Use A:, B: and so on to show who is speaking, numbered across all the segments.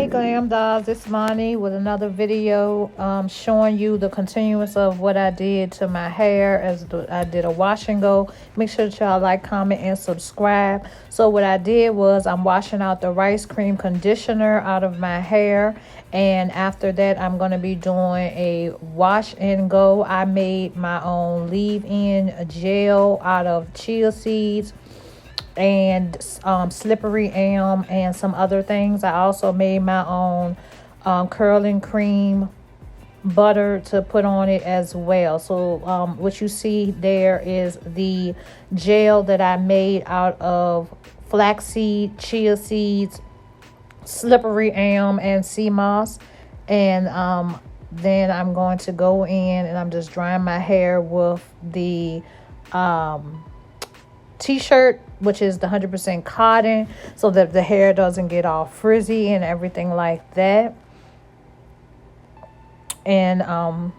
A: Hey Glam'Dollz, it's Monty with another video showing you the continuance of what I did to my hair I did a wash and go. Make sure that y'all like, comment, and subscribe. So what I did was I'm washing out the rice cream conditioner out of my hair, and after that I'm going to be doing a wash and go. I made my own leave-in gel out of chia seeds and slippery elm and some other things. I also made my own curling cream butter to put on it as well. So what you see there is the gel that I made out of flaxseed, chia seeds, slippery elm, and seamoss. And then I'm going to go in and I'm just drying my hair with the t-shirt, which is the 100% cotton, so that the hair doesn't get all frizzy and everything like that. And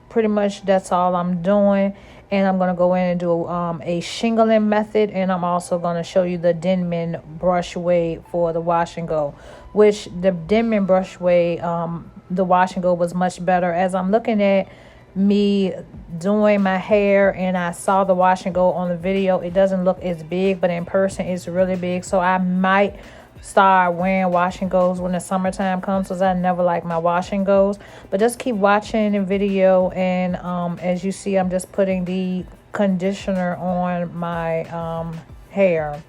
A: pretty much that's all I'm doing. And I'm going to go in and do a shingling method, and I'm also going to show you the Denman brush way for the wash and go, which the Denman brush way, the wash and go was much better. As I'm looking at me doing my hair and I saw the wash and go on the video, it doesn't look as big, but in person it's really big. So I might start wearing wash and goes when the summertime comes, because I never like my wash and goes. But just keep watching the video, and as you see, I'm just putting the conditioner on my hair,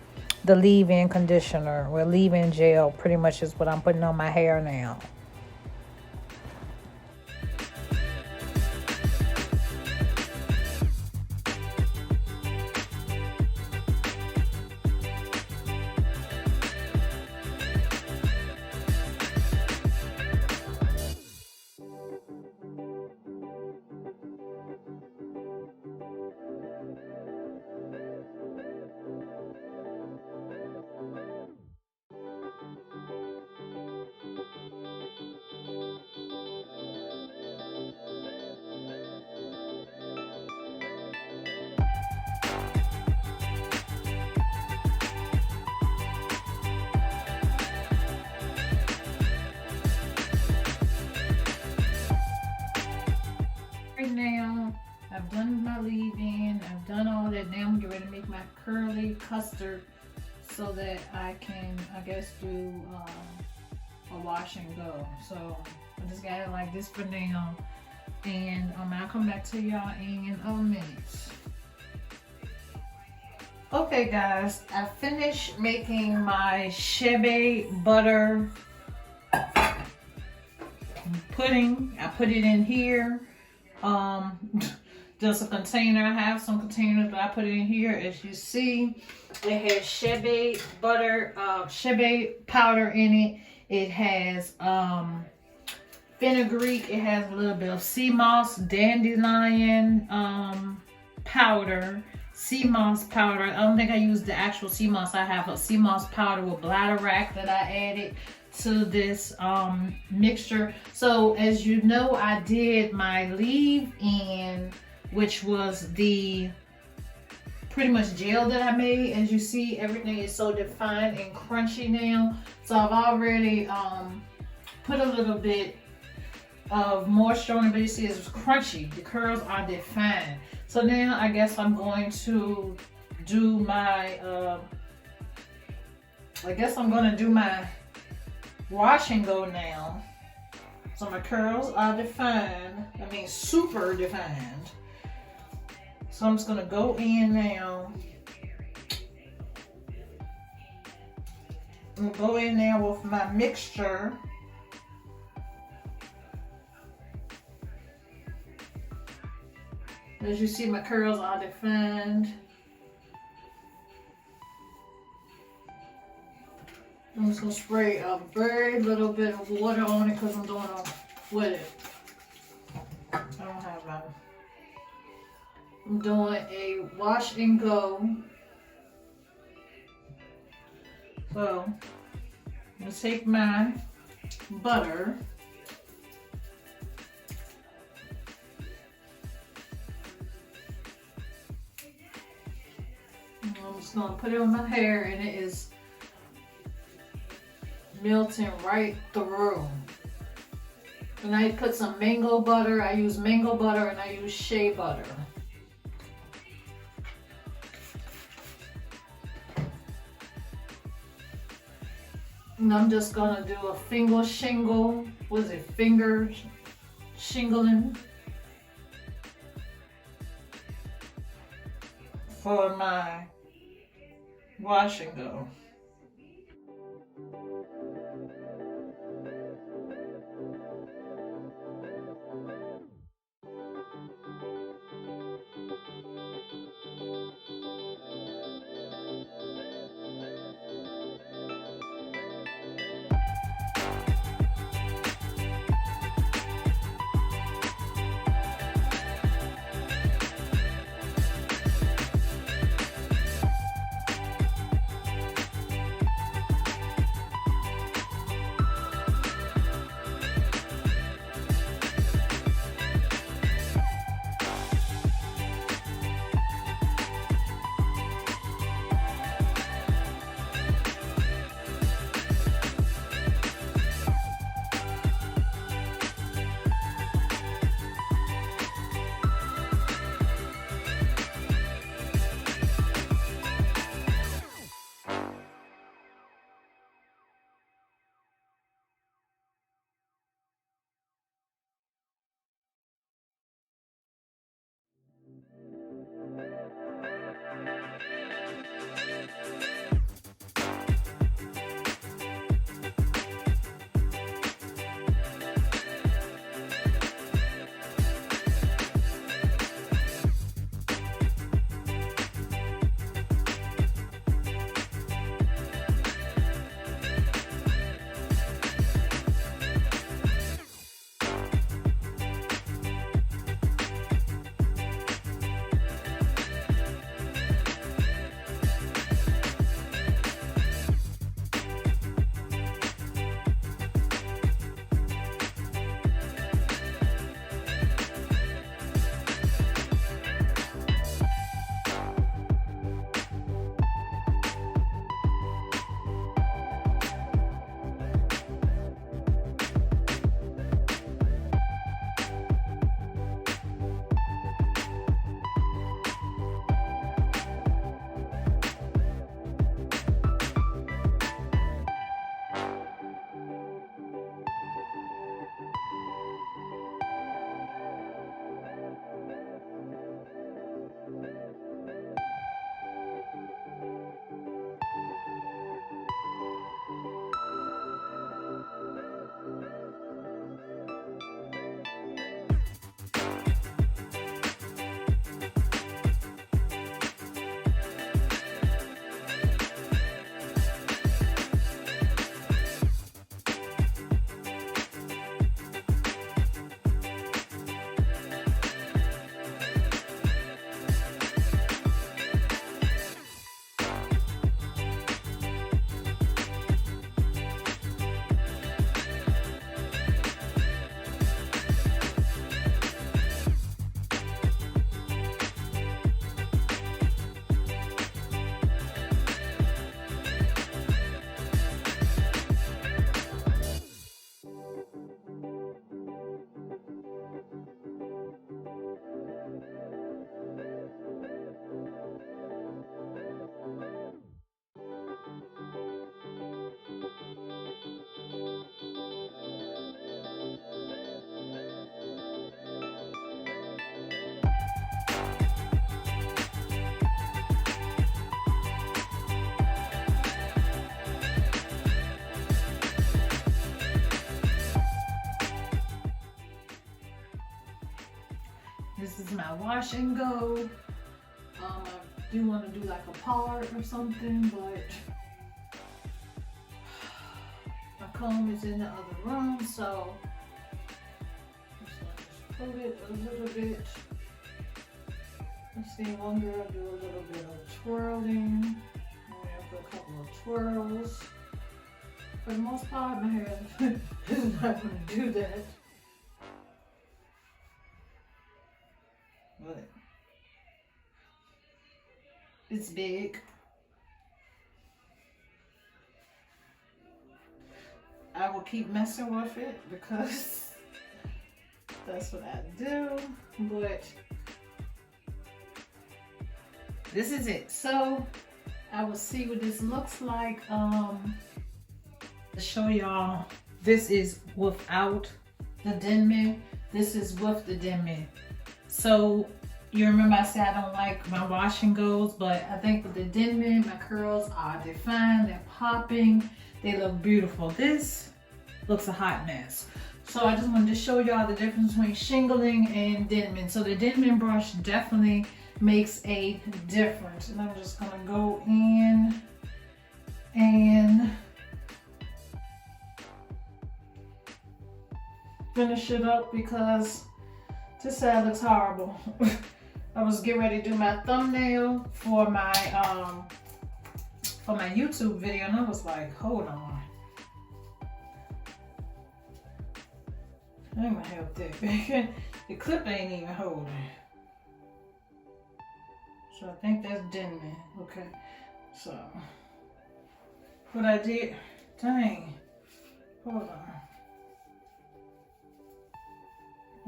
A: the leave-in conditioner, or leave-in gel pretty much is what I'm putting on my hair now. Now I've done my leave-in, I've done all that. Now I'm getting ready to make my curly custard so that I can, I guess, do a wash and go. So I just got it like this for now, and I'll come back to y'all in a minute. Okay guys, I finished making my shea butter pudding. I put it in here. There's a container. I have some containers, but I put it in here. As you see, it has shea butter, shea powder in it. It has fenugreek. It has a little bit of seamoss, dandelion powder, seamoss powder. I don't think I used the actual seamoss. I have a seamoss powder with bladderack that I added to this mixture. So as you know, I did my leave-in, which was the pretty much gel that I made. As you see, everything is so defined and crunchy now. So I've already put a little bit of moisture on it, but you see it's crunchy. The curls are defined. So now I guess I'm going to do my wash and go now. So my curls are defined. I mean, super defined. So I'm just gonna go in now. I'm gonna go in there with my mixture. As you see, my curls are defined. I'm just gonna spray a very little bit of water on it because I'm doing it with it. I don't have that. I'm doing a wash and go. So I'm gonna take my butter. And I'm just gonna put it on my hair, and it is melting right through. And I put some mango butter. I use mango butter and I use shea butter. And I'm just gonna do a finger shingle. What is it? Finger shingling for my wash and go. This is my wash and go. I do want to do like a part or something, but my comb is in the other room, so just put it a little bit. Let's see, one girl do a little bit of twirling. I'm gonna put a couple of twirls. For the most part, my hair is not gonna do that. But it's big. I will keep messing with it because that's what I do. But this is it. So I will see what this looks like. To show y'all, this is without the Denman. This is with the Denman. So you remember I said I don't like my wash and goes, but I think with the Denman, my curls are defined, they're popping, they look beautiful. This looks a hot mess. So I just wanted to show y'all the difference between shingling and Denman. So the Denman brush definitely makes a difference. And I'm just gonna go in and finish it up because this side looks horrible. I was getting ready to do my thumbnail for my YouTube video, and I was like, hold on. I ain't gonna help that. The clip ain't even holding. So I think that's Denman. Okay. So what I did, dang. Hold on.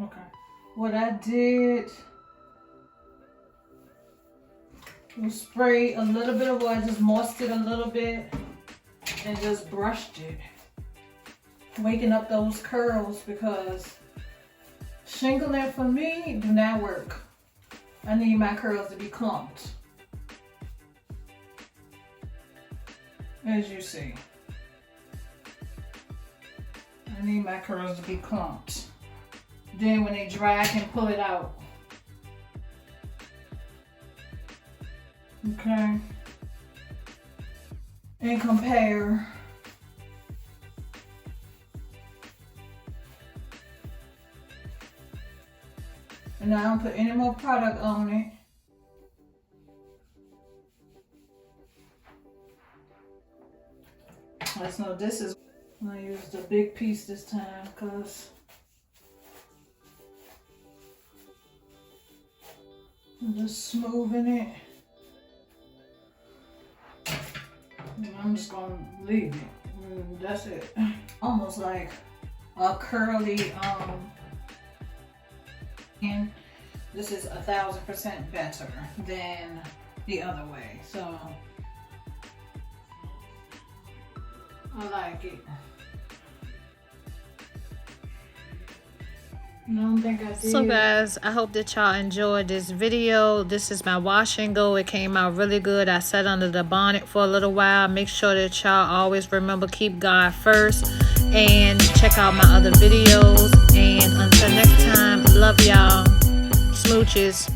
A: Okay. What I did was spray a little bit of oil, just moistened it a little bit, and just brushed it. Waking up those curls because shingling for me do not work. I need my curls to be clumped. As you see. I need my curls to be clumped. Then when they dry, I can pull it out. Okay. And compare. And I don't put any more product on it. Let's know this is, I'm gonna use the big piece this time because I'm just smoothing it. And I'm just gonna leave it. That's it. Almost like a curly, and this is 1000% better than the other way. So I like it. I don't think I did. So guys, I hope that y'all enjoyed this video. This is my wash and go. It came out really good. I sat under the bonnet for a little while. Make sure that y'all always remember, keep God first, and check out my other videos. And until next time, love y'all. Smooches.